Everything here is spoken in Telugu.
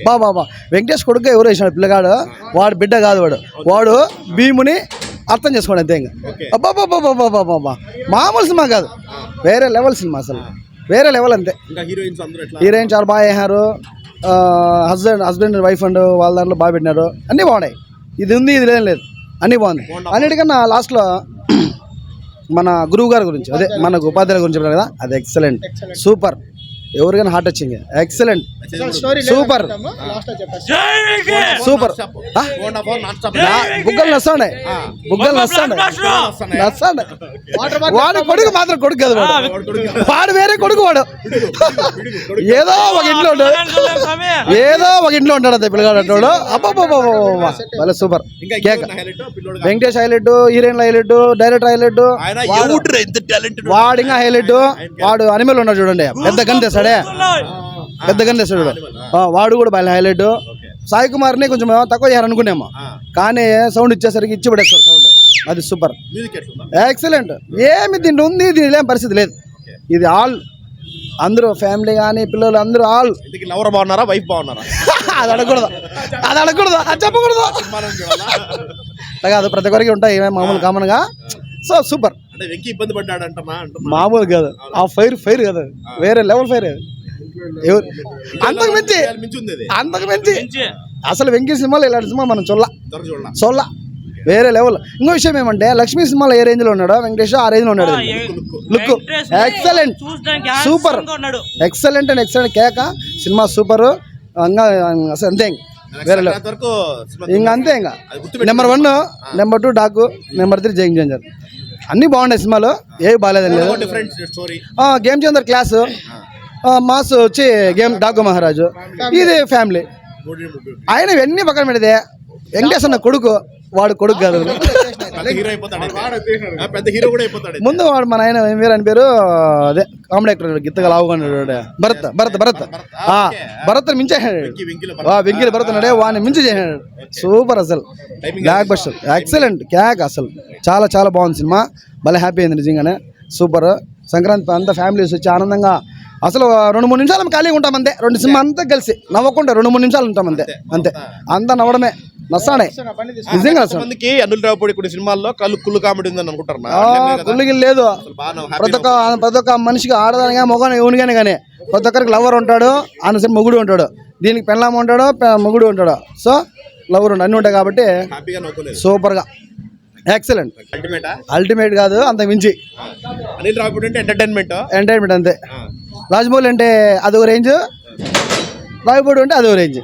బాబా వెంకటేష్ కొడుకు ఎవరు వేసినాడు పిల్లగాడు, వాడు బిడ్డ కాదు, వాడు భీముని అర్థం చేసుకోండి అంతే. ఇంకా అబ్బాబాబాబాబాబా మామూలు సినిమా కాదు, వేరే లెవెల్ సినిమా, అసలు వేరే లెవెల్ అంతే. హీరోయిన్ చాలా బాగా వేసినారు, హస్బెండ్ వైఫ్ అండ్ వాళ్ళ దాంట్లో బాగా పెట్టినారు, అన్నీ బాగున్నాయి. ఇది ఉంది ఇది లేదు, అన్నీ బాగుంది. అన్నిటికన్నా లాస్ట్లో మన గురువు గారి గురించి, అదే మనకు ఉపాధ్యాయుల గురించి చెప్పారు కదా, అది ఎక్సలెంట్, సూపర్. ఎవరికైనా హార్ట్ వచ్చింది, ఎక్సలెంట్, సూపర్ సూపర్. బుగ్గలు నస్తాండే, బుగ్గలు నస్తాండే. వాడు కొడుకు మాత్రం కొడుకు కదా, వాడు వేరే కొడుకు, వాడు ఏదో ఒక ఇంట్లో ఉంటాడు, ఏదో ఒక ఇంట్లో ఉంటాడు అంతే పిల్లగాడు అంటాడు. అబ్బాబాబా సూపర్. కేక్ Venkatesh highlight, heroine highlight, director highlight, వాడు ఇంకా హైలైట్. వాడు అనిమల్ ఉన్నాడు చూడండి, పెద్ద గన్ తెస్తాడే, పెద్ద గన్ తెస్తాడు, వాడు కూడా బాగా హైలైట్. సాయి కుమార్ని కొంచెం తక్కువ చేయాలనుకున్నాము, కానీ సౌండ్ ఇచ్చేసరికి ఇచ్చి పడేస్తారు సౌండ్, అది సూపర్ ఎక్సలెంట్. ఏమి దీంట్లో ఉంది, దీని ఏం పరిస్థితి లేదు. ఇది ఆల్ అందరూ ఫ్యామిలీ కానీ పిల్లలు అందరూ ఆల్. లవర్ బాగున్నారా, వైఫ్ బాగున్నారా? అది అడగకూడదు, అది అడగకూడదు, అది చెప్పకూడదు కాదు, ప్రతి ఒక్కరికి ఉంటాయి మామూలు కామన్గా. So super. ఇబ్బంది పడ్డాడు మామూలు కాదు, ఆ ఫైర్ కదా, వేరే లెవెల్ ఫైర్. అంతకు మించి అసలు వెంకీ సినిమాలో ఇలాంటి సినిమా మనం చూడాల, వేరే లెవెల్. ఇంకో విషయం ఏమంటే లక్ష్మీ సినిమాలో ఏ రేంజ్ లో ఉన్నాడో వెంకటేష్ ఆ రేంజ్ లో ఉన్నాడు. Look excellent, super, excellent and excellent. కేక సినిమా సూపర్, అసలు అంతే వేరే లెవెల్. ఇంకా అంతే, ఇంకా number 1, number 2 Daaku, number 3 Jain changer. అన్నీ బాగున్నాయి సినిమాలో, ఏవి బాగాలేదని లేదు. గేమ్ చేంజర్ క్లాసు, మాస్ వచ్చి డాకు మహారాజు, ఇది ఫ్యామిలీ. ఆయన ఇవన్నీ పక్కన పెడితే వెంకటేష్ అన్న కొడుకు, వాడు కొడుకు కాదు, ముందు వాడు మన ఆయన ఆయన పేరు అదే కామెడీ యాక్టర్ గిత్తగా లావుకున్నాడు, భరత్ మించేసాడు, వెంకీ భరత్ ఉన్నాడే వాడిని మించి చేసాడు. సూపర్, అసలు బ్లాక్ బస్టర్, ఎక్సలెంట్, క్యాక్, అసలు చాలా చాలా బాగుంది సినిమా. భలే హ్యాపీ అయింది నిజంగానే, సూపర్. సంక్రాంతి అంతా ఫ్యామిలీస్ వచ్చి ఆనందంగా, అసలు 2-3 నిమిషాలు ఖాళీగా ఉంటాం అంతే. 2 సినిమా అంతా కలిసి నవ్వకుండా 2-3 నిమిషాలు ఉంటాం అంతే, అంతా నవ్వడమే, నస్తాడే నిజంగా. అనిల్ రావుపూడి కొన్ని సినిమాల్లో కుళ్ళు కామెడీ ఉందని అనుకుంటారు, కుళ్ళుకి లేదు. ప్రతి ఒక్క మనిషికి, ఆడదానిగా మొగాని ఎవరిగానే కానీ ప్రతి ఒక్కరికి లవర్ ఉంటాడు, ఆయన మొగుడు ఉంటాడు, దీనికి పెళ్ళామ ఉంటాడు, మొగుడు ఉంటాడు. సో లవర్ ఉంటాడు, అన్నీ ఉంటాయి కాబట్టి సూపర్గా ఎక్సలెంట్. అల్టిమేట్ కాదు, అంత మించి. అనిల్ రావుపూడి అంటే ఎంటర్టైన్మెంట్ అంతే. రాజమౌళి అంటే అదొక రేంజ్, రావుపూడి అంటే అదొక రేంజ్.